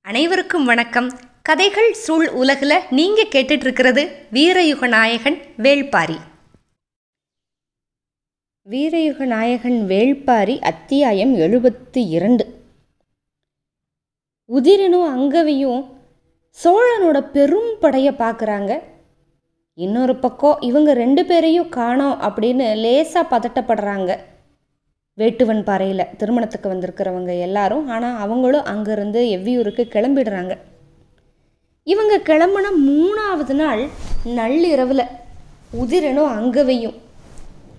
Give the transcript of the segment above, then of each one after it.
அனைவருக்கும் வணக்கம். கதைகள் சூழ் உலகில் நீங்கள் கேட்டுட்டு இருக்கிறது வீரயுக நாயகன் வேள்பாரி. வீரயுக நாயகன் வேள்பாரி அத்தியாயம் 72. உதிரனும் அங்கவியும் சோழனோட பெரும் படையை பார்க்குறாங்க. இன்னொரு பக்கம் இவங்க 2 பேரையும் காணோம் அப்படின்னு லேசாக பதட்டப்படுறாங்க. வேட்டுவன் பாறையில் திருமணத்துக்கு வந்திருக்கிறவங்க எல்லாரும். ஆனால் அவங்களும் அங்கேருந்து எவ்வியூருக்கு கிளம்பிடுறாங்க. இவங்க கிளம்புன 3ஆவது நாள் நள்ளிரவில் உதிரனும் அங்கவையும்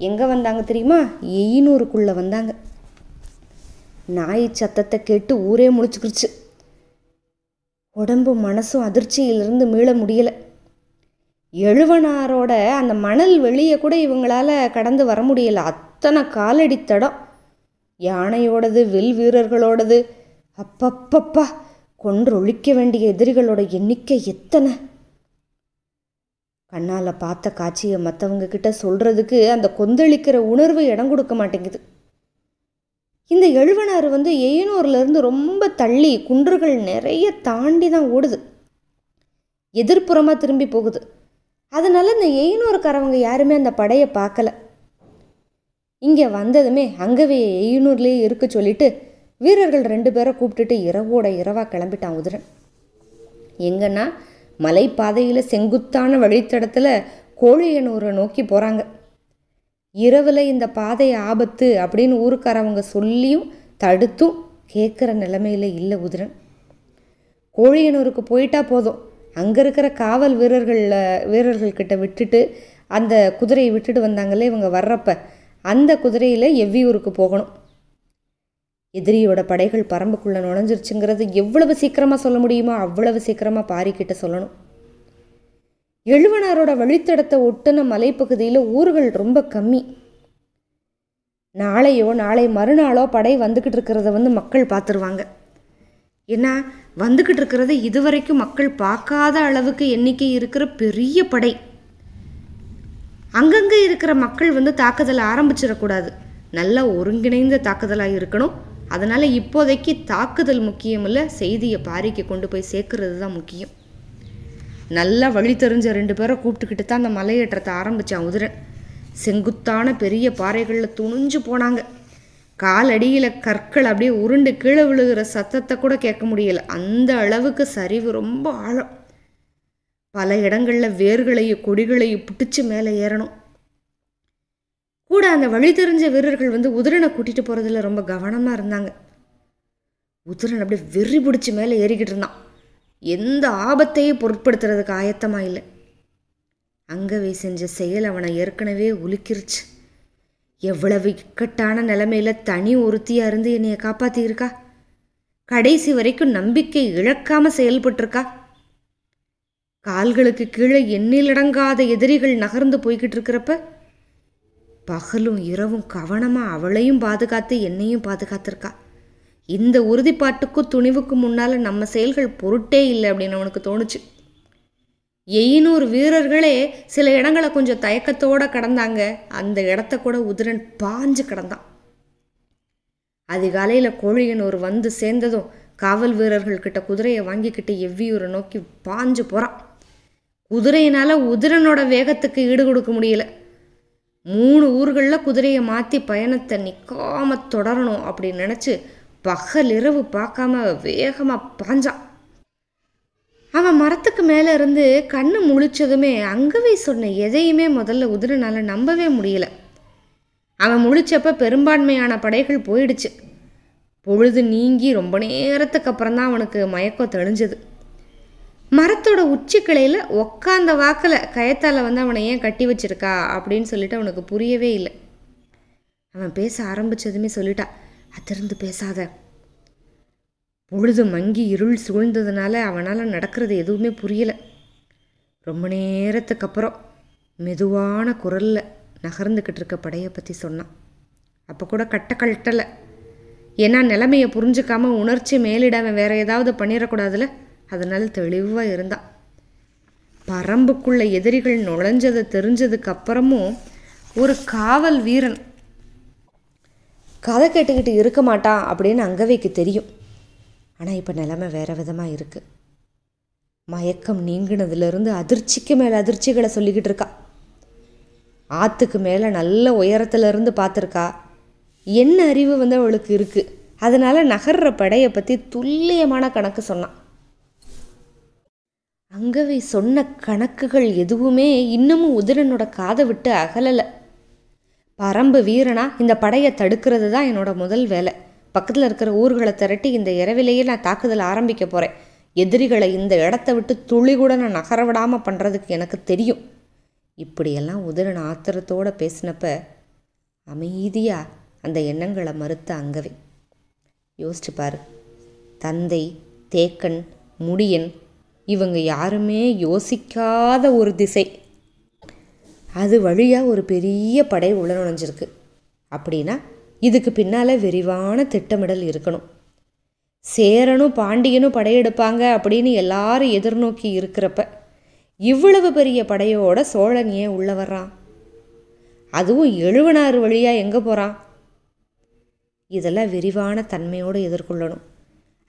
எங்கே வந்தாங்க தெரியுமா? எயினூருக்குள்ளே வந்தாங்க. நாய் சத்தத்தை கேட்டு ஊரே முழிச்சுக்கிடுச்சு. உடம்பும் மனசும் அதிர்ச்சியிலிருந்து மீள முடியலை. எழுவனாரோட அந்த மணல் வெளியே கூட இவங்களால கடந்து வர முடியலை. அத்தனை காலடி தடம். யானையோடது, வில் வீரர்களோடது. அப்பப்பப்பா, கொன்றொழிக்க வேண்டிய எதிரிகளோட எண்ணிக்கை எத்தனை! கண்ணால் பார்த்த காட்சியை மற்றவங்க கிட்ட சொல்கிறதுக்கு அந்த கொந்தளிக்கிற உணர்வு இடம் கொடுக்க மாட்டேங்குது. இந்த எழுவனார் எயினூர்லேருந்து ரொம்ப தள்ளி குன்றுகள் நிறைய தாண்டி தான் ஓடுது. எதிர்ப்புறமாக திரும்பி போகுது. அதனால இந்த எயினூருக்காரவங்க யாருமே அந்த படையை பார்க்கல. இங்கே வந்ததுமே அங்கவே எயினூர்லேயே இருக்க சொல்லிட்டு வீரர்கள் 2 பேரை கூப்பிட்டுட்டு இரவோட இரவாக கிளம்பிட்டான் உதிரன். எங்கன்னா மலைப்பாதையில் செங்குத்தான வழித்தடத்தில் கோழியனூரை நோக்கி போகிறாங்க. இரவில் இந்த பாதை ஆபத்து அப்படின்னு ஊருக்காரவங்க சொல்லியும் தடுத்தும் கேட்குற நிலைமையில் இல்லை உதிரன். கோழியனூருக்கு போயிட்டா போதும், அங்கே இருக்கிற காவல் வீரர்கள்கிட்ட விட்டுட்டு அந்த குதிரையை விட்டுட்டு வந்தாங்களே இவங்க வர்றப்ப அந்த குதிரையில் எவ்வியூருக்கு போகணும். எதிரியோட படைகள் பரம்புக்குள்ளே நுழைஞ்சிருச்சுங்கிறது எவ்வளவு சீக்கிரமாக சொல்ல முடியுமோ அவ்வளவு சீக்கிரமாக பாரிக்கிட்ட சொல்லணும். எழுவனாரோட வழித்தடத்தை ஒட்டுன மலைப்பகுதியில் ஊர்கள் ரொம்ப கம்மி. நாளை மறுநாளோ படை வந்துக்கிட்டு இருக்கிறத மக்கள் பார்த்துருவாங்க. ஏன்னா வந்துக்கிட்டு இருக்கிறது இதுவரைக்கும் மக்கள் பார்க்காத அளவுக்கு எண்ணிக்கை இருக்கிற பெரிய படை. அங்கங்கே இருக்கிற மக்கள் தாக்குதலை ஆரம்பிச்சிடக்கூடாது. நல்லா ஒருங்கிணைந்த தாக்குதலாக இருக்கணும். அதனால் இப்போதைக்கு தாக்குதல் முக்கியமில்லை, செய்தியை பாரிக்கு கொண்டு போய் சேர்க்கறது தான் முக்கியம். நல்லா வழி தெரிஞ்ச 2 பேரை கூப்பிட்டுக்கிட்டு தான் அந்த மலையேற்றத்தை ஆரம்பித்தான் உதிரன். செங்குத்தான பெரிய பாறைகளில் துணிஞ்சு போனாங்க. காலடியில் கற்கள் அப்படியே உருண்டு கீழே விழுகிற சத்தத்தை கூட கேட்க முடியலை. அந்த அளவுக்கு சரிவு ரொம்ப ஆழம். பல இடங்களில் வேர்களையும் கொடிகளையும் பிடிச்சி மேலே ஏறணும். கூட அந்த வழி தெரிஞ்ச வீரர்கள் உதிரனை கூட்டிகிட்டு போகிறதுல ரொம்ப கவனமாக இருந்தாங்க. உதிரன் அப்படியே வெறி பிடிச்சி மேலே ஏறிக்கிட்டு இருந்தான். எந்த ஆபத்தையும் பொருட்படுத்துறதுக்கு ஆயத்தமாக இல்லை. அங்கவே செஞ்ச செயல் அவனை ஏற்கனவே உலுக்கிருச்சு. எவ்வளவு இக்கட்டான நிலைமையில தனி ஒருத்தியாக இருந்து என்னைய காப்பாற்றியிருக்கா. கடைசி வரைக்கும் நம்பிக்கை இழக்காம செயல்பட்டிருக்கா. கால்களுக்கு கீழே எண்ணிலடங்காத எதிரிகள் நகர்ந்து போய்கிட்டு இருக்கிறப்ப பகலும் இரவும் கவனமாக அவளையும் பாதுகாத்து என்னையும் பாதுகாத்திருக்கா. இந்த உறுதிப்பாட்டுக்கும் துணிவுக்கும் முன்னால் நம்ம செயல்கள் பொருட்டே இல்லை அப்படின்னு அவனுக்கு தோணுச்சு. எயினூர் வீரர்களே சில இடங்களை கொஞ்சம் தயக்கத்தோடு கடந்தாங்க. அந்த இடத்த கூட உதிரன் பாஞ்சு கடந்தான். அதிகாலையில் கோழியனூர் சேர்ந்ததும் காவல் வீரர்கள்கிட்ட குதிரையை வாங்கிக்கிட்டு எவ்வியூரை நோக்கி பாஞ்சு போகிறான். குதிரையினால் உதிரனோட வேகத்துக்கு ஈடு கொடுக்க முடியல. 3 ஊர்களில் குதிரையை மாற்றி பயணத்தை நிற்காம தொடரணும் அப்படின்னு நினச்சி பகல் இரவு பார்க்காம வேகமாக பாஞ்சான். அவன் மரத்துக்கு மேலே இருந்து கண்ணு முழிச்சதுமே அங்கவே சொன்ன எதையுமே முதல்ல உதிரனால் நம்பவே முடியல. அவன் முழிச்சப்ப பெரும்பான்மையான படைகள் போயிடுச்சு. பொழுது நீங்கி ரொம்ப நேரத்துக்கு அப்புறம் தான் அவனுக்கு மயக்கம் தெளிஞ்சது. மரத்தோட உச்சி கிளையில் உக்காந்த வாக்கில் கயத்தால் அவனை ஏன் கட்டி வச்சிருக்கா அப்படின்னு சொல்லிட்டு அவனுக்கு புரியவே இல்லை. அவன் பேச ஆரம்பித்ததுமே சொல்லிட்டா, அதிர்ந்து பேசாத. பொழுது மங்கி இருள் சூழ்ந்ததுனால அவனால் நடக்கிறது எதுவுமே புரியலை. ரொம்ப நேரத்துக்கு அப்புறம் மெதுவான குரலில் நகர்ந்துக்கிட்டு இருக்க படையை பற்றி சொன்னான். அப்போ கூட கட்டலை. ஏன்னா நிலைமையை புரிஞ்சுக்காம உணர்ச்சி மேலிடாமல் வேற ஏதாவது பண்ணிடக்கூடாதுல. அதனால் தெளிவாக இருந்தான். பரம்புக்குள்ள எதிரிகள் நுழைஞ்சதை தெரிஞ்சதுக்கு அப்புறமும் ஒரு காவல் வீரன் கதை கேட்டுக்கிட்டு இருக்க மாட்டான் அப்படின்னு அங்கவைக்கு தெரியும். ஆனால் இப்போ நிலைமை வேறு விதமாக இருக்குது. மயக்கம் நீங்கினதுலேருந்து அதிர்ச்சிக்கு மேலே அதிர்ச்சிகளை சொல்லிக்கிட்டு இருக்கா. ஆற்றுக்கு மேலே நல்ல உயரத்துலேருந்து பார்த்துருக்கா. என்ன அறிவு அவளுக்கு இருக்குது. அதனால் நகர்ற படையை பற்றி துல்லியமான கணக்கு சொன்னான். அங்கவை சொன்ன கணக்குகள் எதுவுமே இன்னமும் உதிரனோட காதை விட்டு அகலலை. பரம்பு வீரனா இந்த படையை தடுக்கிறது தான் என்னோட முதல் வேலை. பக்கத்தில் இருக்கிற ஊர்களை திரட்டி இந்த இரவிலேயே நான் தாக்குதல் ஆரம்பிக்க போகிறேன். எதிரிகளை இந்த இடத்த விட்டு துளி கூட நான் நகர விடாமல் பண்ணுறதுக்கு எனக்கு தெரியும். இப்படியெல்லாம் உதிரன் ஆத்திரத்தோடு பேசினப்ப அமைதியாக அந்த எண்ணங்களை மறுத்த அங்கவை. யோசிச்சு பாரு, தந்தை, தேக்கன், முடியன் இவங்க யாருமே யோசிக்காத ஒரு திசை, அது வழியாக ஒரு பெரிய படை உள்ள நுழைஞ்சிருக்கு. அப்படின்னா இதுக்கு பின்னால் விரிவான திட்டமிடல் இருக்கணும். சேரனும் பாண்டியனும் படையெடுப்பாங்க அப்படின்னு எல்லாரும் எதிர்நோக்கி இருக்கிறப்ப இவ்வளவு பெரிய படையோட சோழன் ஏன் உள்ள வர்றான்? அதுவும் எழுவனாறு வழியாக எங்கே போகிறான்? இதெல்லாம் விரிவான தன்மையோடு எதிர்கொள்ளணும்.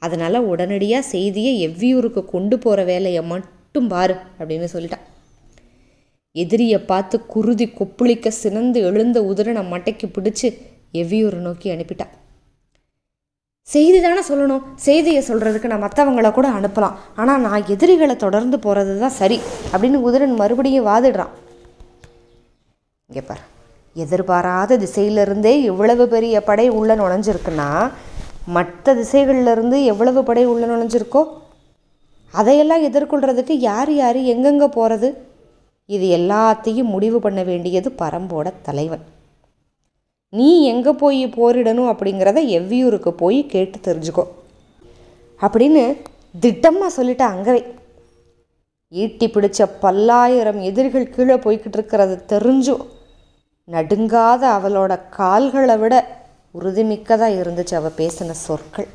அதனால் உடனடியாக செய்தியை எவ்வியூருக்கு கொண்டு போகிற வேலையை மட்டும் பாரு அப்படின்னு சொல்லிட்டான். எதிரியை பார்த்து குருதி கொப்புளிக்க சினந்து எழுந்த உதிரனை மட்டைக்கு பிடிச்சி எவ்வியூரை நோக்கி அனுப்பிட்டான். செய்தி தானே சொல்லணும், செய்தியை சொல்கிறதுக்கு நான் மற்றவங்களை கூட அனுப்பலாம், ஆனால் நான் எதிரிகளை தொடர்ந்து போகிறது தான் சரி அப்படின்னு உதிரன் மறுபடியும் வாதிடுறான். இங்கே பார், எதிர்பாராத திசையிலிருந்தே இவ்வளவு பெரிய படை உள்ள நுழைஞ்சிருக்குன்னா மற்ற திசைகள்லேருந்து எவ்வளவு படை உள்ள நுழைஞ்சிருக்கோ அதையெல்லாம் எதிர்கொள்கிறதுக்கு யார் யார் எங்கெங்கே போகிறது, இது எல்லாத்தையும் முடிவு பண்ண வேண்டியது பரம்போட தலைவன். நீ எங்கே போய் போரிடணும் அப்படிங்கிறத எவ்வியூருக்கு போய் கேட்டு தெரிஞ்சுக்கோ அப்படின்னு திட்டமாக சொல்லிட்ட அங்கவை. ஈட்டி பிடிச்ச 10,000 எதிரிகள் கீழே போய்கிட்டு இருக்கிறது தெரிஞ்சும் நடுங்காத அவளோட கால்களை விட உறுதிமிக்கதாக இருந்துச்சு அவள் பேசின சொற்கள்.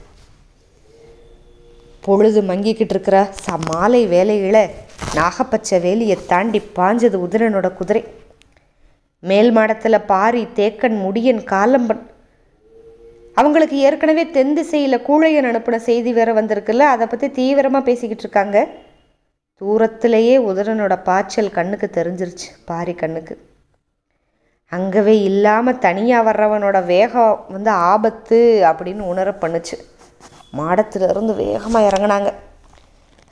பொழுது மங்கிக்கிட்டு இருக்கிற மாலை வேலைகளை நாகப்பச்சை வேலியை தாண்டி பாஞ்சது உதிரனோட குதிரை. மேல் மாடத்தில் பாரி, தேக்கன், முடியன், காலம்பன் அவங்களுக்கு ஏற்கனவே தென் திசையில் கூழையன் அனுப்பின செய்தி வேற வந்திருக்குல்ல, அதை பற்றி தீவிரமாக பேசிக்கிட்டு இருக்காங்க. தூரத்திலேயே உதிரனோட பாய்ச்சல் கண்ணுக்கு தெரிஞ்சிருச்சு, பாரி கண்ணுக்கு. அங்கவே இல்லாமல் தனியாக வர்றவனோட வேகம் ஆபத்து அப்படின்னு உணர பண்ணுச்சு. மாடத்திலிருந்து வேகமாக இறங்கினாங்க.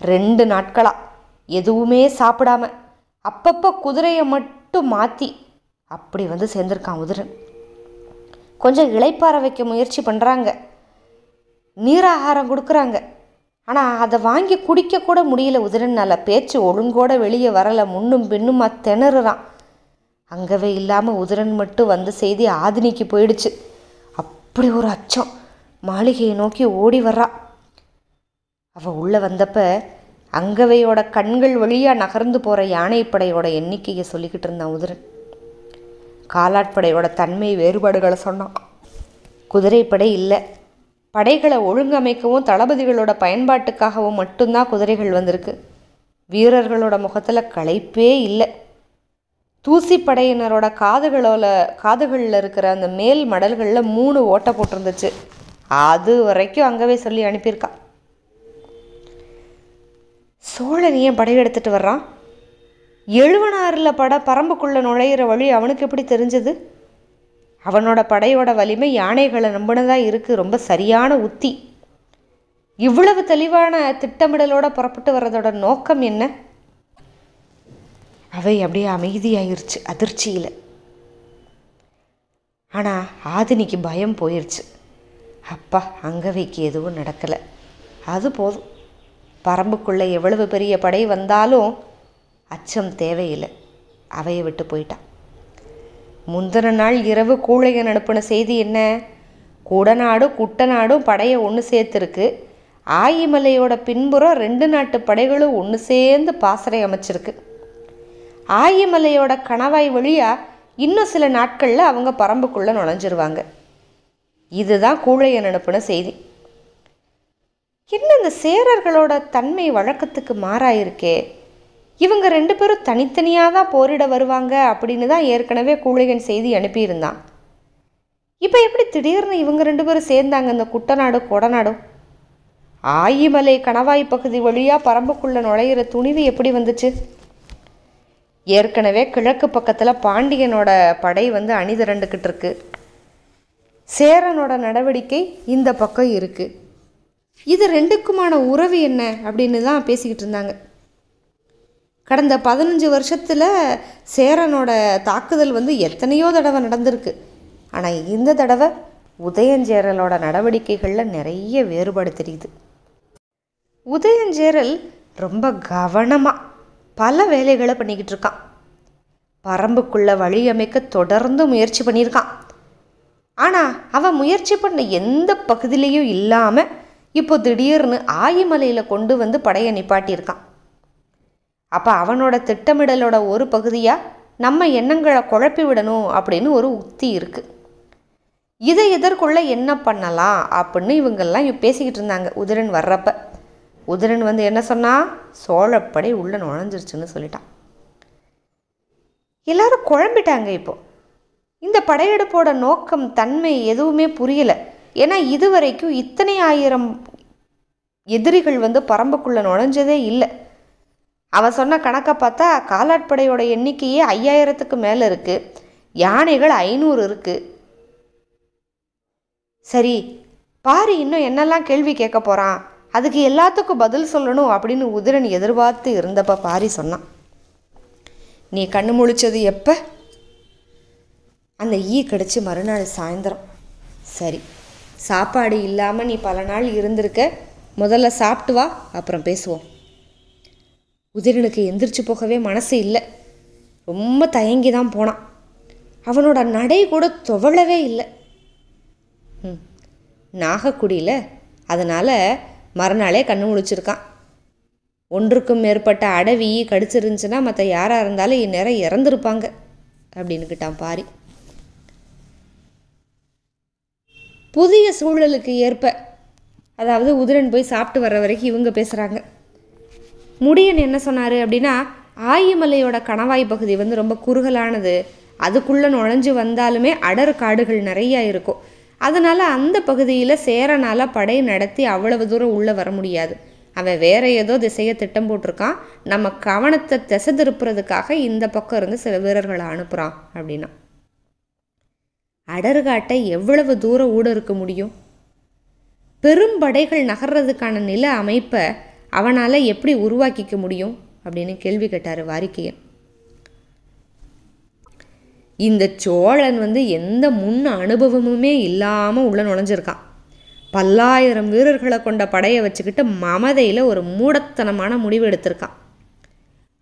2 நாட்களாக எதுவுமே சாப்பிடாம அப்பப்போ குதிரையை மட்டும் மாற்றி அப்படி சேர்ந்திருக்கான் உதிரன். கொஞ்சம் இளைப்பாற வைக்க முயற்சி பண்ணுறாங்க, நீராகாரம் கொடுக்குறாங்க. ஆனால் அதை வாங்கி குடிக்க கூட முடியல உதிரனால். பேச்சு ஒழுங்கோட வெளியே வரலை, முன்னும் பின்னுமா திணறுறான். அங்கவே இல்லாமல் உதிரன் மட்டும் செய்தி ஆதினிக்கு போயிடுச்சு. அப்படி ஒரு அச்சம். மாளிகையை நோக்கி ஓடி வர்றா. அவள் உள்ளே வந்தப்ப அங்கவையோட கண்கள் வழியாக நகர்ந்து போகிற யானைப்படையோட எண்ணிக்கையை சொல்லிக்கிட்டு இருந்தான் உதிரன். காலாட்படையோட தன்மை வேறுபாடுகளை சொன்னான். குதிரைப்படை இல்லை, படைகளை ஒழுங்கமைக்கவும் தளபதிகளோட பயன்பாட்டுக்காகவும் மட்டும்தான் குதிரைகள் வந்திருக்கு. வீரர்களோட முகத்தில் களைப்பே இல்லை. தூசிப்படையினரோட காதுகளில் இருக்கிற அந்த மேல் மடல்களில் 3 ஓட்டை போட்டிருந்துச்சு. அது வரைக்கும் அங்கவே சொல்லி அனுப்பியிருக்கான். சோழன் ஏன் படையெடுத்துட்டு வர்றான்? எழுவனாறில் பரம்புக்குள்ளே நுழையிற வழி அவனுக்கு எப்படி தெரிஞ்சது? அவனோட படையோட வலிமை யானைகளை நம்பினதாக இருக்குது. ரொம்ப சரியான உத்தி. இவ்வளவு தெளிவான திட்டமிடலோட புறப்பட்டு வர்றதோட நோக்கம் என்ன? அவை அப்படியே அமைதியாயிருச்சு அதிர்ச்சியில். ஆனால் ஆதினிக்கு பயம் போயிடுச்சு. அப்பா, அங்கவைக்கு எதுவும் நடக்கலை, அது போதும். பரம்புக்குள்ளே எவ்வளவு பெரிய படை வந்தாலும் அச்சம் தேவையில்லை. அவையை விட்டு போயிட்டான். முந்தின நாள் இரவு கூழையன் அனுப்பின செய்தி என்ன? குடநாடும் குட்டநாடும் படையை ஒன்று சேர்த்துருக்கு. ஆயிமலையோட பின்புறம் 2 நாட்டு படைகளும் ஒன்று சேர்ந்து பாசறை அமைச்சிருக்கு. ஆயிமலையோட கணவாய் வழியாக இன்னும் சில நாட்களில் அவங்க பரம்புக்குள்ளே நுழைஞ்சிருவாங்க. இதுதான் கூழையன் அனுப்பின செய்தி. என்ன இந்த சேரர்களோட தன்மை வழக்கத்துக்கு மாறாயிருக்கே? இவங்க 2 பேரும் தனித்தனியாக தான் போரிட வருவாங்க அப்படின்னு தான் ஏற்கனவே கூழையன் செய்தி அனுப்பியிருந்தான். இப்போ எப்படி திடீர்னு இவங்க 2 பேரும் சேர்ந்தாங்க, இந்த குட்டநாடும் கொடநாடும்? ஆயிமலை கணவாய் பகுதி வழியாக பரம்புக்குள்ளே நுழையிற துணிவு எப்படி வந்துச்சு? ஏற்கனவே கிழக்கு பக்கத்தில் பாண்டியனோட படை வந்து அணிதிரண்டுக்கிட்டு இருக்கு. சேரனோட நடவடிக்கை இந்த பக்கம் இருக்குது. இது ரெண்டுக்குமான உறவு என்ன அப்படின்னு தான் பேசிக்கிட்டு இருந்தாங்க. கடந்த 15 வருஷத்தில் சேரனோட தாக்குதல் வந்து எத்தனையோ தடவை நடந்திருக்கு. ஆனால் இந்த தடவை உதயஞ்சேரலோட நடவடிக்கைகளில் நிறைய வேறுபாடு தெரியுது. உதயஞ்சேரல் ரொம்ப கவனமாக பல வேலைகளை பண்ணிக்கிட்டு இருக்கான். பரம்புக்குள்ளே வழி அமைக்க தொடர்ந்து முயற்சி பண்ணியிருக்கான். ஆனால் அவன் முயற்சி பண்ண எந்த பகுதியிலையும் இல்லாமல் இப்போ திடீர்னு ஆயிமலையில் கொண்டு வந்து படையை நிப்பாட்டியிருக்கான். அப்போ அவனோட திட்டமிடலோட ஒரு பகுதியாக நம்ம எண்ணங்களை குழப்பி விடணும் அப்படின்னு ஒரு உத்தி இருக்குது. இதை எதற்குள்ள என்ன பண்ணலாம் அப்படின்னு இவங்கெல்லாம் பேசிக்கிட்டு இருந்தாங்க. உதிரன் வர்றப்ப உதிரன் வந்து என்ன சொன்னால், சோழப்படை உள்ள நுழைஞ்சிருச்சுன்னு சொல்லிட்டான். எல்லாரும் குழம்பிட்டாங்க. இப்போ இந்த படையெடுப்போட நோக்கம் தன்மை எதுவுமே புரியலை. ஏன்னா இதுவரைக்கும் இத்தனை ஆயிரம் எதிரிகள் வந்து பரம்புக்குள்ளே நுழைஞ்சதே இல்லை. அவன் சொன்ன கணக்கை பார்த்தா காலாட்படையோட எண்ணிக்கையே 5000க்கு மேலே இருக்குது. யானைகள் 500 இருக்குது. சரி, பாரி இன்னும் என்னெல்லாம் கேள்வி கேட்க போகிறான், அதுக்கு எல்லாத்துக்கும் பதில் சொல்லணும் அப்படின்னு உதிரன் எதிர்பார்த்து இருந்தப்ப பாரி சொன்னான், நீ கண்ணு முழிச்சது எப்போ? அந்த ஈ கடிச்சு மறுநாள் சாயந்தரம். சரி, சாப்பாடு இல்லாமல் நீ பல நாள் இருந்திருக்க, முதல்ல சாப்பிட்டு வா, அப்புறம் பேசுவோம். உதிரனுக்கு எந்திரிச்சு போகவே மனசு இல்லை. ரொம்ப தயங்கி தான் போனான். அவனோட நடை கூட துவளவே இல்லை. நாகக்குடியில் அதனால் மறுநாளே கண்ணு முழிச்சிருக்கான். ஒன்றுக்கும் மேற்பட்ட அடவி கடிச்சிருந்துச்சுன்னா மற்ற யாராக இருந்தாலும் இந்நேரம் இறந்துருப்பாங்க அப்படின்னுக்கிட்டான் பாரி. புதிய சூழலுக்கு ஏற்ப, அதாவது உதிரன் போய் சாப்பிட்டு வர்ற வரைக்கும் இவங்க பேசுகிறாங்க. முடியன் என்ன சொன்னார் அப்படின்னா, ஆயிமலையோட கணவாய் பகுதி வந்து ரொம்ப குறுகலானது, அதுக்குள்ளே நுழைஞ்சு வந்தாலுமே அடர் காடுகள் நிறையா இருக்கும். அதனால் அந்த பகுதியில் சேரனால் படை நடத்தி அவ்வளவு தூரம் உள்ளே வர முடியாது. அவன் வேற ஏதோ திசையை திட்டம் போட்டிருக்கான். நம்ம கவனத்தை திசை திருப்புறதுக்காக இந்த பக்கம் இருந்து சில வீரர்களை அனுப்புகிறான் அப்படின்னா. அடர்காட்டை எவ்வளவு தூரம் ஊட இருக்க முடியும்? பெரும் படைகள் நகர்றதுக்கான நில அமைப்பை அவனால் எப்படி உருவாக்கிக்க முடியும் அப்படின்னு கேள்வி கேட்டார் வாரிக்கையன். இந்த சோழன் வந்து எந்த முன் அனுபவமுமே இல்லாமல் உள்ள நுழைஞ்சிருக்கான். 10,000 வீரர்களை கொண்ட படையை வச்சுக்கிட்டு மமதையில் ஒரு மூடத்தனமான முடிவு எடுத்திருக்கான்.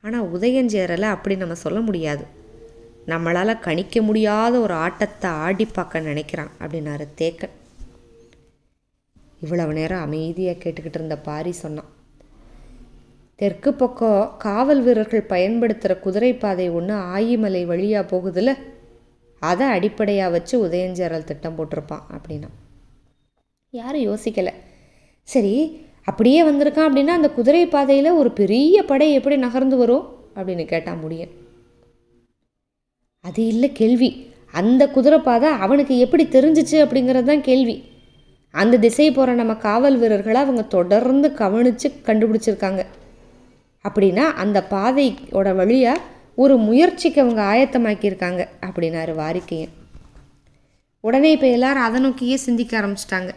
ஆனால் உதயஞ்சேரலை அப்படி நம்ம சொல்ல முடியாது. நம்மளால் கணிக்க முடியாத ஒரு ஆட்டத்தை ஆடி பார்க்க நினைக்கிறான் அப்படின்னாரு தேக்கன். இவ்வளவு நேரம் அமைதியாக கேட்டுக்கிட்டு இருந்த பாரி சொன்னான், தெற்கு பக்கம் காவல் வீரர்கள் பயன்படுத்துகிற குதிரை பாதை ஒன்று ஆயிமலை வழியாக போகுதுல்ல, அதை அடிப்படையாக வச்சு உதயஞ்சேரல் திட்டம் போட்டிருப்பான் அப்படின்னா. யாரும் யோசிக்கலை. சரி, அப்படியே வந்திருக்கான் அப்படின்னா அந்த குதிரை பாதையில் ஒரு பெரிய படை எப்படி நகர்ந்து வரும் அப்படின்னு கேட்டான் முடியன். அது இல்லை கேள்வி, அந்த குதிரை பாதை அவனுக்கு எப்படி தெரிஞ்சிச்சு அப்படிங்கிறது தான் கேள்வி. அந்த திசை போகிற நம்ம காவல் வீரர்களை அவங்க தொடர்ந்து கவனித்து கண்டுபிடிச்சிருக்காங்க. அப்படின்னா அந்த பாதையோட வழியாக ஒரு முயற்சிக்கு அவங்க ஆயத்தமாக்கியிருக்காங்க அப்படின்னாரு வாரிக்கையன். உடனே இப்போ எல்லாரும் அதை நோக்கியே சிந்திக்க ஆரம்பிச்சிட்டாங்க.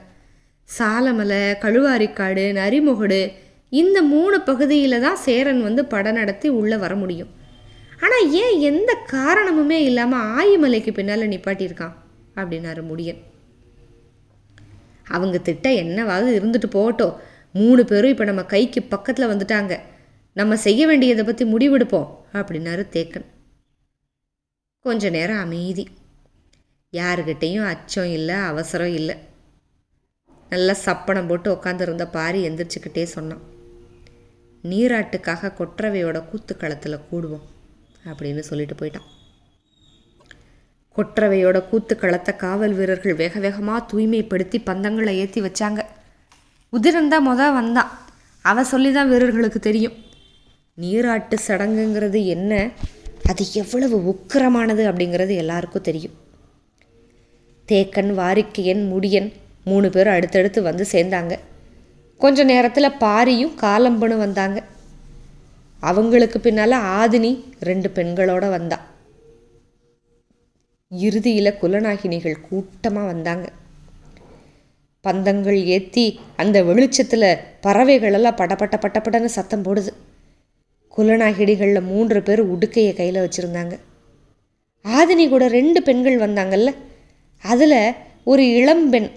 சாலமலை, கழுவாரிக்காடு, நரிமுகடு, இந்த 3 பகுதியில் தான் சேரன் வந்து படம் நடத்தி உள்ளே வர முடியும். ஆனால் ஏன் எந்த காரணமுமே இல்லாமல் ஆயிமலைக்கு பின்னால் நிப்பாட்டியிருக்கான் அப்படின்னாரு முடியன். அவங்க திட்டம் என்னவாவது இருந்துட்டு போகட்டும், 3 பேரும் இப்போ நம்ம கைக்கு பக்கத்தில் வந்துட்டாங்க, நம்ம செய்ய வேண்டியதை பற்றி முடிவெடுப்போம் அப்படின்னாரு தேக்கன். கொஞ்ச நேரம் அமைதி. யாருக்கிட்டேயும் அச்சம் இல்லை, அவசரம் இல்லை. நல்லா சப்பனம் போட்டு உட்காந்துருந்த பாரி எந்திரிச்சுக்கிட்டே சொன்னான், நீராட்டுக்காக கொற்றவையோட கூத்துக்களத்தில் கூடுவோம் அப்படின்னு சொல்லிட்டு போயிட்டான். கொற்றவையோட கூத்துக்களத்தை காவல் வீரர்கள் வேக வேகமாக தூய்மைப்படுத்தி பந்தங்களை ஏற்றி வச்சாங்க. உதிரன் தான் வந்தான். அவன் சொல்லி தான் வீரர்களுக்கு தெரியும் நீராட்டு சடங்குங்கிறது என்ன, அது எவ்வளவு உக்கிரமானது அப்படிங்கிறது எல்லாருக்கும் தெரியும். தேக்கன், வாரிக்கையன், முடியன் 3 பேர் அடுத்தடுத்து வந்து சேர்ந்தாங்க. கொஞ்ச நேரத்தில் பாரியும் காலம்பனும் வந்தாங்க. அவங்களுக்கு பின்னால் ஆதினி 2 பெண்களோட வந்தா. இறுதியில் குலநாகினிகள் கூட்டமாக வந்தாங்க. பந்தங்கள் ஏற்றி அந்த வெளிச்சத்தில் பறவைகளெல்லாம் படப்பட்ட பட்டப்படன்னு சத்தம் போடுது. குலநாகினிகளில் 3 பேர் உடுக்கையை கையில் வச்சுருந்தாங்க. ஆதினி கூட 2 பெண்கள் வந்தாங்கல்ல, அதில் ஒரு இளம்பெண்,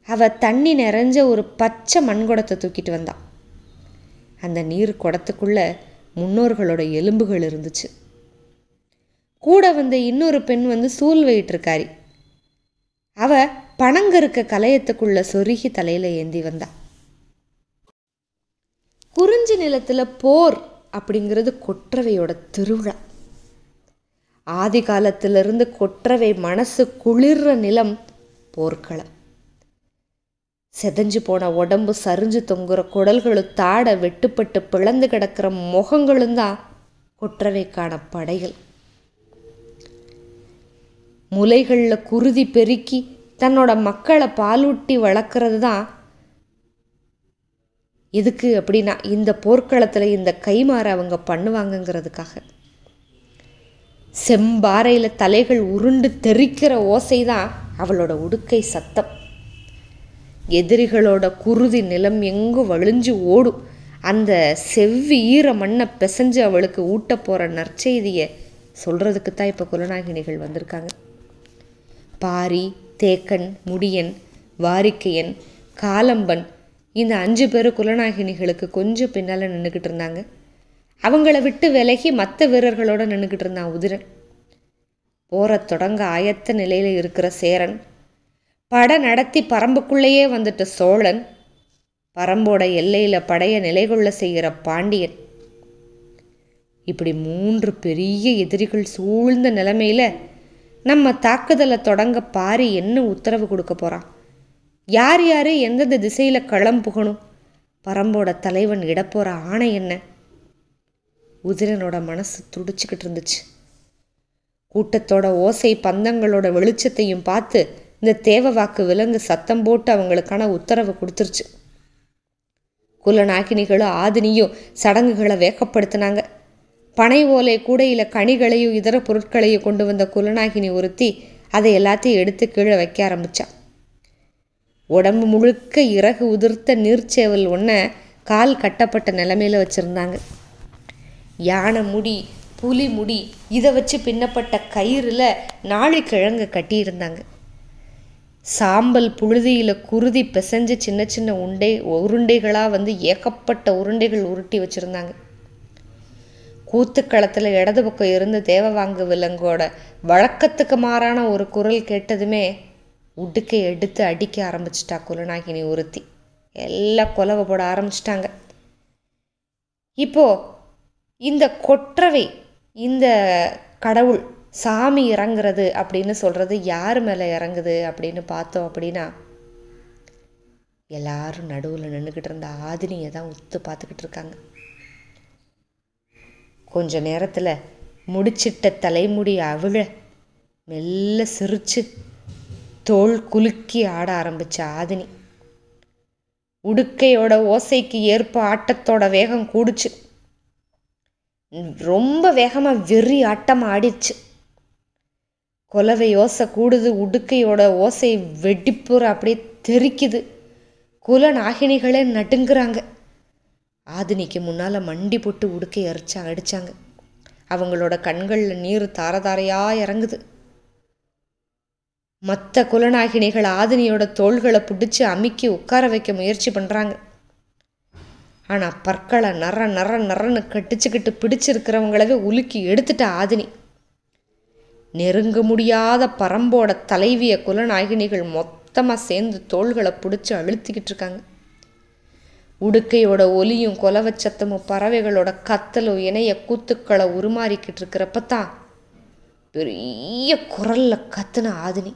அவள் தண்ணி நிறைஞ்ச ஒரு பச்சை மண்குடத்தை தூக்கிட்டு வந்தாள். அந்த நீர் குடத்துக்குள்ளே முன்னோர்களோட எலும்புகள் இருந்துச்சு. கூட வந்த இன்னொரு பெண் சூல் வயிற்றுக்காரி. அவள் பனங்கருக்க கலையத்துக்குள்ள சொருகி தலையில் ஏந்தி வந்தா. குறிஞ்சி நிலத்தில் போர் அப்படிங்கிறது கொற்றவையோட திருவிழா. ஆதி காலத்திலிருந்து கொற்றவை மனசு குளிர்ற நிலம் போர்க்களம். செதஞ்சு போன உடம்பு, சரிஞ்சு தொங்குற குடல்களும், தாடை வெட்டுப்பட்டு பிளந்து கிடக்கிற முகங்களும் தான் கொற்றவைக்கான படைகள். முலைகளில் குருதி பெருக்கி தன்னோட மக்களை பாலூட்டி வளர்க்குறது தான். எதுக்கு அப்படின்னா, இந்த போர்க்களத்தில் இந்த கைமாற அவங்க பண்ணுவாங்கங்கிறதுக்காக. செம்பாறையில் தலைகள் உருண்டு தெரிக்கிற ஓசை தான் அவளோட உடுக்கை சத்தம். எதிரிகளோட குருதி நிலம் எங்கும் வழிஞ்சு ஓடும். அந்த செவ்வி ஈர மண்ணை பிசைஞ்சு அவளுக்கு ஊட்ட போகிற நற்செய்தியை சொல்கிறதுக்கு தான் இப்போ குலநாகினிகள் வந்திருக்காங்க. பாரி, தேக்கன், முடியன், வாரிக்கையன், காலம்பன், இந்த 5 பேர் குலநாகினிகளுக்கு கொஞ்சம் பின்னால் நின்றுக்கிட்டு இருந்தாங்க. அவங்கள விட்டு விலகி மற்ற வீரர்களோடு நின்றுக்கிட்டு இருந்தான் உதிரன். போற தொடங்க ஆயத்த நிலையில் இருக்கிற சேரன், பட நடத்தி பரம்புக்குள்ளேயே வந்துட்ட சோழன், பரம்போட எல்லையில் படைய நிலைகொள்ள செய்கிற பாண்டியன், இப்படி 3 பெரிய எதிரிகள் சூழ்ந்த நிலைமையில் நம்ம தாக்குதலை தொடங்க பாரி என்ன உத்தரவு கொடுக்க போகிறான்? யார் யார் எந்தெந்த திசையில் களம் புகணும்? பரம்போட தலைவன் இடப்போகிற ஆணை என்ன? உதிரனோட மனசு துடிச்சுக்கிட்டு இருந்துச்சு. கூட்டத்தோட ஓசை, பந்தங்களோட வெளிச்சத்தையும் பார்த்து இந்த தேவவாக்கு விலங்கு சத்தம் போட்டு அவங்களுக்கான உத்தரவு கொடுத்துருச்சு. குலநாகினிகளும் ஆதினியும் சடங்குகளை வேகப்படுத்தினாங்க. பனை ஓலை கூடையில் கனிகளையும் இதர பொருட்களையும் கொண்டு வந்த குலநாகினி ஒருத்தி அதை எல்லாத்தையும் எடுத்து கீழே வைக்க ஆரம்பித்தா. உடம்பு முழுக்க இறகு உதிர்த்த நீர்ச்சேவல் ஒன்றை கால் கட்டப்பட்ட நிலைமையில் வச்சுருந்தாங்க. யானை முடி, புலி முடி, இதை வச்சு பின்னப்பட்ட கயிறில் நாளிக்கிழங்கு கட்டியிருந்தாங்க. சாம்பல் புழுதியில் குருதி பிசைஞ்சு சின்ன சின்ன உருண்டைகளாக ஏகப்பட்ட உருண்டைகள் உருட்டி வச்சுருந்தாங்க. கூத்துக்களத்தில் இடது பக்கம் இருந்து தேவவாங்கு விலங்கோட வழக்கத்துக்கு மாறான ஒரு குரல் கேட்டதுமே உடுக்கை எடுத்து அடிக்க ஆரம்பிச்சிட்டா குலநாகினி ஒருத்தி. எல்லாம் கொலவை போட ஆரம்பிச்சிட்டாங்க. இப்போது இந்த கொற்றவை, இந்த கடவுள் சாமி இறங்குறது அப்படின்னு சொல்கிறது யார் மேலே இறங்குது அப்படின்னு பார்த்தோம் அப்படின்னா, எல்லாரும் நடுவில் நின்றுக்கிட்டு இருந்த ஆதினியை தான் உத்து பார்த்துக்கிட்டு இருக்காங்க. கொஞ்ச நேரத்தில் முடிச்சிட்ட தலைமுடி அவிழ மெல்ல சிரிச்சு தோள் குலுக்கி ஆட ஆரம்பித்த ஆதினி. உடுக்கையோட ஓசைக்கு ஏற்ப ஆட்டத்தோட வேகம் கூடுச்சு. ரொம்ப வேகமாக வெறி ஆட்டமாக ஆடிடுச்சு. கொலவை ஓசை கூடுது, உடுக்கையோட ஓசை வெடிப்புற அப்படியே தெரிக்குது. குலநாகினிகளே நடுங்குறாங்க. ஆதினிக்கு முன்னால் மண்டி போட்டு உடுக்கை அடித்தாங்க. அவங்களோட கண்களில் நீர் தாரதாரையாக இறங்குது. மற்ற குலநாகினிகள் ஆதினியோட தோள்களை பிடிச்சி அமுக்கி உட்கார வைக்க முயற்சி பண்ணுறாங்க. ஆனால் பற்களை நரன்னு கட்டிச்சுக்கிட்டு பிடிச்சிருக்கிறவங்களவே உலுக்கி எடுத்துட்ட ஆதினி. நெருங்க முடியாத பரம்போட தலைவிய குலநாகினிகள் மொத்தமாக சேர்ந்து தோள்களை பிடிச்சி அழுத்திக்கிட்டு இருக்காங்க. உடுக்கையோட ஒலியும் கொலவச்சத்தமும் பறவைகளோட கத்தலும் இணைய கூத்துக்களை உருமாறிக்கிட்டு இருக்கிறப்ப தான் பெரிய குரலில் கத்துன ஆதினி.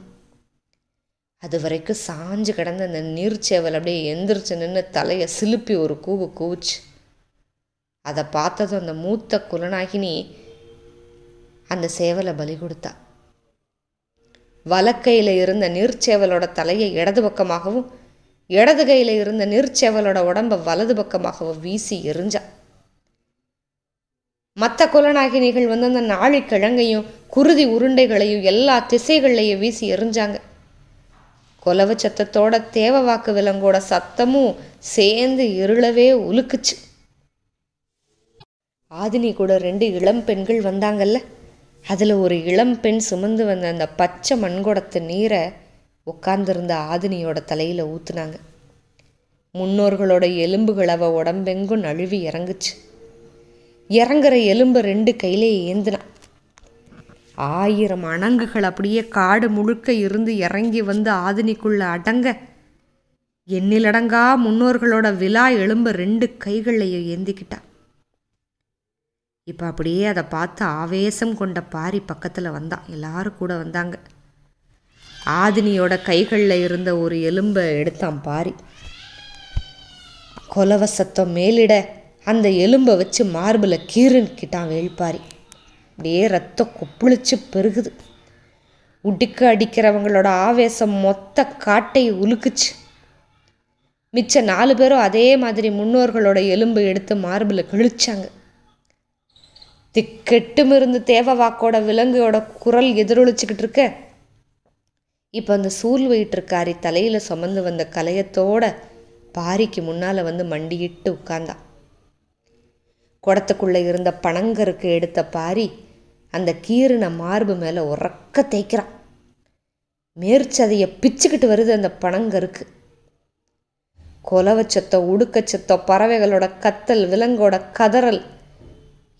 அது வரைக்கும் சாஞ்சு கிடந்த அந்த நீர்ச்சேவல் அப்படியே எந்திரிச்சு நின்று தலையை சிலுப்பி ஒரு கூவுச்சு. அதை பார்த்ததும் அந்த மூத்த குலநாகினி அந்த சேவலை பலி கொடுத்தா. வலக்கையில் இருந்த நீர்ச்சேவலோட தலையை இடது பக்கமாகவும் இடது கையில் இருந்த நீர்ச்சேவலோட உடம்பை வலது பக்கமாக வீசி எறிஞ்சா. மற்ற குலநாகினிகள் அந்த நாழிக்கிழங்கையும் குருதி உருண்டைகளையும் எல்லா திசைகள்லையும் வீசி எறிஞ்சாங்க. கொலவ சத்தத்தோட தேவவாக்கு விலங்கோட சத்தமும் சேர்ந்து இருளவே உலுக்குச்சு. ஆதினி கூட 2 இளம் பெண்கள் வந்தாங்கல்ல, அதில் ஒரு இளம் பெண் சுமந்து வந்த அந்த பச்சை மண்குடத்து நீரை உட்கார்ந்துருந்த ஆதினியோட தலையில் ஊற்றுனாங்க. முன்னோர்களோட எலும்புகள் அவ உடம்பெங்கும் நழுவி இறங்குச்சு. இறங்குற எலும்பை 2 கையிலே ஏந்தினான். 1000 அணங்குகள் அப்படியே காடு முழுக்க இருந்து இறங்கி வந்து ஆதினிக்குள்ள அடங்க, எண்ணிலடங்கா முன்னோர்களோட விழா எலும்பை 2 கைகள்லையும் ஏந்திக்கிட்டான். இப்போ அப்படியே அதை பார்த்து ஆவேசம் கொண்ட பாரி பக்கத்தில் வந்தான். எல்லாரும் கூட வந்தாங்க. ஆதினியோட கைகளில் இருந்த ஒரு எலும்பை எடுத்தான் பாரி. கொலவ சத்தம் மேலிட அந்த எலும்பை வச்சு மார்பில் கீறுக்கிட்டான் வேள்பாரி. அப்படியே ரத்தம் கொப்புளிச்சு பெருகுது. உடுக்க அடிக்கிறவங்களோட ஆவேசம் மொத்த காட்டை உலுக்குச்சு. மிச்ச 4 பேரும் அதே மாதிரி முன்னோர்களோட எலும்பு எடுத்து மார்பில் கிழிச்சாங்க. திக்கெட்டும் இருந்து தேவவாக்கோட விலங்கோட குரல் எதிரொலிச்சுக்கிட்டு இருக்க, இப்போ அந்த சூழ் வயிற்றுக்காரி தலையில் சுமந்து வந்த கலையத்தோட பாரிக்கு முன்னால் வந்து மண்டியிட்டு உட்கார்ந்தான். குடத்துக்குள்ளே இருந்த பனங்கருக்கு எடுத்த பாரி அந்த கீறின மார்பு மேலே உறக்க தேய்க்கிறான். மேற்சதையை பிச்சுக்கிட்டு வருது அந்த பனங்கருக்கு. கொலவச்சத்தம், உடுக்கச்சத்தம், பறவைகளோட கத்தல், விலங்கோட கதறல்,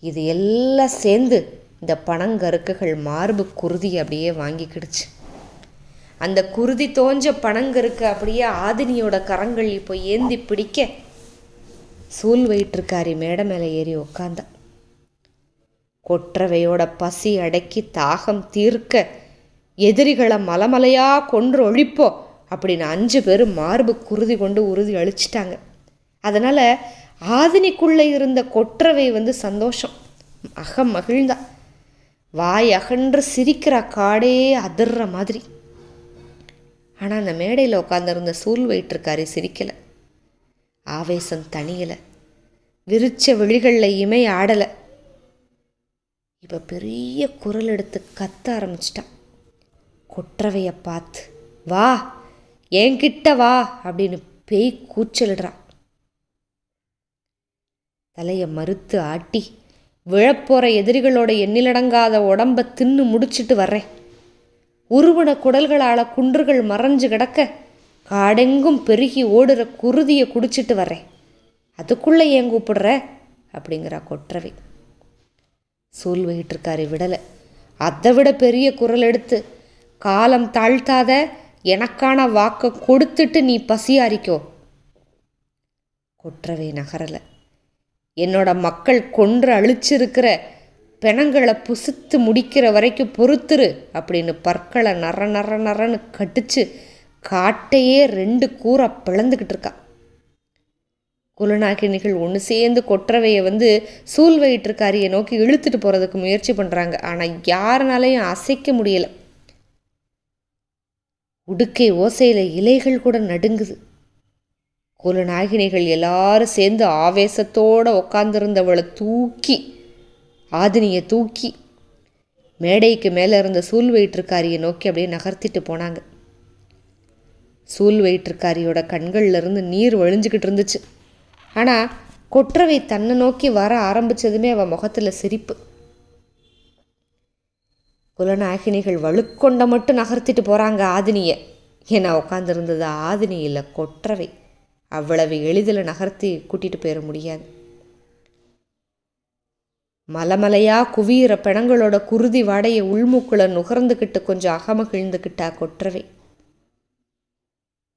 இது எல்லாம் சேர்ந்து இந்த பனங்கருக்குகள் மார்பு குருதி அப்படியே வாங்கிக்கிடுச்சு. அந்த குருதி தோஞ்ச பனங்கருக்கு அப்படியே ஆதினியோட கரங்கள் இப்போ ஏந்தி பிடிக்க, சூழ் வயிற்றுக்காரி மேடை மேலே ஏறி உக்காந்தா. கொற்றவையோட பசி அடக்கி தாகம் தீர்க்க எதிரிகளை மலமலையாக கொன்று ஒழிப்போ அப்படின்னு 5 பேர் மார்பு குருதி கொண்டு உறுதி அழிச்சிட்டாங்க. அதனால் ஆதினிக்குள்ளே இருந்த கொற்றவை சந்தோஷம் மகிழ்ந்தா. வாய் அகன்று சிரிக்கிற காடே அதிர்ற மாதிரி. ஆனால் அந்த மேடையில் உட்காந்துருந்த சூழ் வயிற்றுக்காரி சிரிக்கலை. ஆவேசம் தனியலை. விரிச்ச விழிகளில் இமை ஆடலை. இப்போ பெரிய குரல் எடுத்து கத்த ஆரம்பிச்சிட்டான். கொற்றவையை பார்த்து, வா என்கிட்ட வா அப்படின்னு பேய் கூச்சலிடுறான். தலையை மறுத்து ஆட்டி, விழப்போகிற எதிரிகளோட எண்ணிலடங்காத உடம்பை தின்னு முடிச்சிட்டு வர்றேன். உருவன குடல்களால் குன்றுகள் மறைஞ்சு கிடக்க காடெங்கும் பெருகி ஓடுற குருதியை குடிச்சிட்டு வர்றேன். அதுக்குள்ளே ஏன் கூப்பிடுற அப்படிங்கிறா கொற்றவை. சூழ் வயிற்றுக்காரி விடலை. அதை விட பெரிய குரல் எடுத்து, காலம் தாழ்த்தாத, எனக்கான வாக்கை கொடுத்துட்டு நீ பசியாரிக்கோ. கொற்றவை நகரலை. என்னோட மக்கள் கொன்று அழிச்சிருக்கிற பிணங்களை புசித்து முடிக்கிற வரைக்கும் பொறுத்துரு அப்படின்னு பற்களை நர நர நரன்னு கடிச்சு காட்டையே 2 கூரை பிளந்துக்கிட்டு இருக்கா. குலநாகினிகள் ஒன்று சேர்ந்து கொற்றவையை சூழ் வயிற்றுக்காரியை நோக்கி இழுத்துட்டு போகிறதுக்கு முயற்சி பண்ணுறாங்க. ஆனால் யாருனாலையும் அசைக்க முடியலை. உடுக்கை ஓசையில் இலைகள் கூட நடுங்குது. குலநாகினிகள் எல்லாரும் சேர்ந்து ஆவேசத்தோடு உக்காந்துருந்தவளை தூக்கி, ஆதினியை தூக்கி மேடைக்கு மேலே இருந்த சூழ் வயிற்றுக்காரியை நோக்கி அப்படியே நகர்த்திட்டு போனாங்க. சூழ் வயிற்றுக்காரியோட கண்கள்லேருந்து நீர் வழிஞ்சிக்கிட்டு இருந்துச்சு. ஆனால் கொற்றவை தன்னை நோக்கி வர ஆரம்பித்ததுமே அவள் முகத்தில் சிரிப்பு. குலநாகினிகள் வலுக்கொண்ட மட்டும் நகர்த்திட்டு போகிறாங்க ஆதினியை. ஏன்னா உட்காந்துருந்தது ஆதினி இல்லை, கொற்றவை. அவ்வளவு எளிதில் நகர்த்தி கூட்டிகிட்டு போயிட முடியாது. மலமலையாக குவியிற பிணங்களோட குருதி வாடையை உள்மூக்குள்ள நுகர்ந்துக்கிட்டு கொஞ்சம் அகமகிழ்ந்துக்கிட்டா கொற்றவை.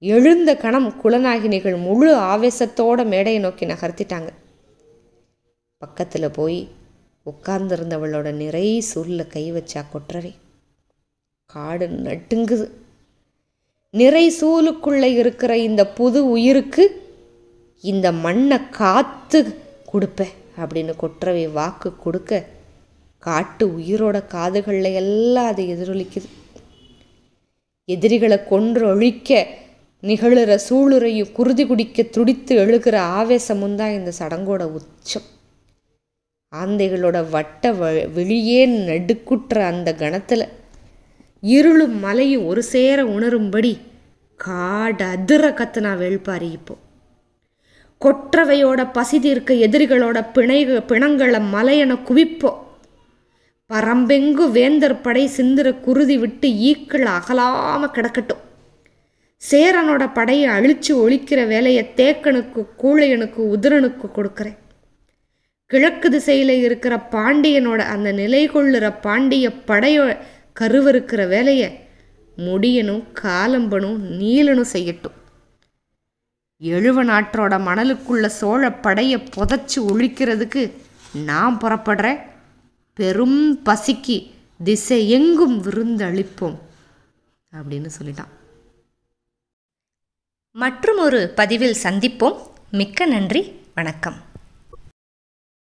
எழுந்த கணம் குலநாகினிகள் முழு ஆவேசத்தோட மேடையை நோக்கி நகர்த்திட்டாங்க. பக்கத்தில் போய் உட்கார்ந்துருந்தவளோட நிறை சூழில் கை வச்சா கொற்றவை. காடு நட்டுங்குது. நிறை சூழுக்குள்ளே இருக்கிற இந்த புது உயிருக்கு இந்த மண்ணை காத்து கொடுப்பேன் அப்படின்னு கொற்றவை வாக்கு கொடுக்க, காட்டு உயிரோட காதுகளில் எல்லாம் அது எதிரொலிக்குது. எதிரிகளை கொன்று ஒழிக்க நிகழுற சூளுரையும் குருதி குடிக்க துடித்து எழுகிற ஆவேசமும் தான் இந்த சடங்கோட உச்சம். ஆந்தைகளோட வட்ட வெளியே நடுக்குற்ற அந்த கணத்தில் இருளும் மலையும் ஒரு சேர உணரும்படி காடு அதிர கத்துனா வேள்பாரி. இப்போ கொற்றவையோட பசி தீர்க்க எதிரிகளோட பிணங்களை மலையென குவிப்போம். பரம்பெங்கு வேந்தர் படை சிந்திர குருதி விட்டு ஈக்கள் அகலாம கிடக்கட்டும். சேரனோட படையை அழிச்சு ஒழிக்கிற வேலையை தேக்கனுக்கு, கூழையனுக்கு, உதிரனுக்கு கொடுக்குறேன். கிழக்கு திசையில் இருக்கிற பாண்டியனோட அந்த நிலை கொள்ளுற பாண்டிய படையோ கருவறுக்கிற வேலையை முடியனும், காலம்பனும், நீலனும் செய்யட்டும். எழுவ நாட்டோட மணலுக்குள்ள சோழ படையை புதைச்சி ஒழிக்கிறதுக்கு நான் புறப்படுறேன். பெரும் பசிக்கு திசை எங்கும் விருந்து அளிப்போம் அப்படின்னு சொல்லிட்டான். மற்றும் ஒரு பதிவில் சந்திப்போம். மிக்க நன்றி. வணக்கம்.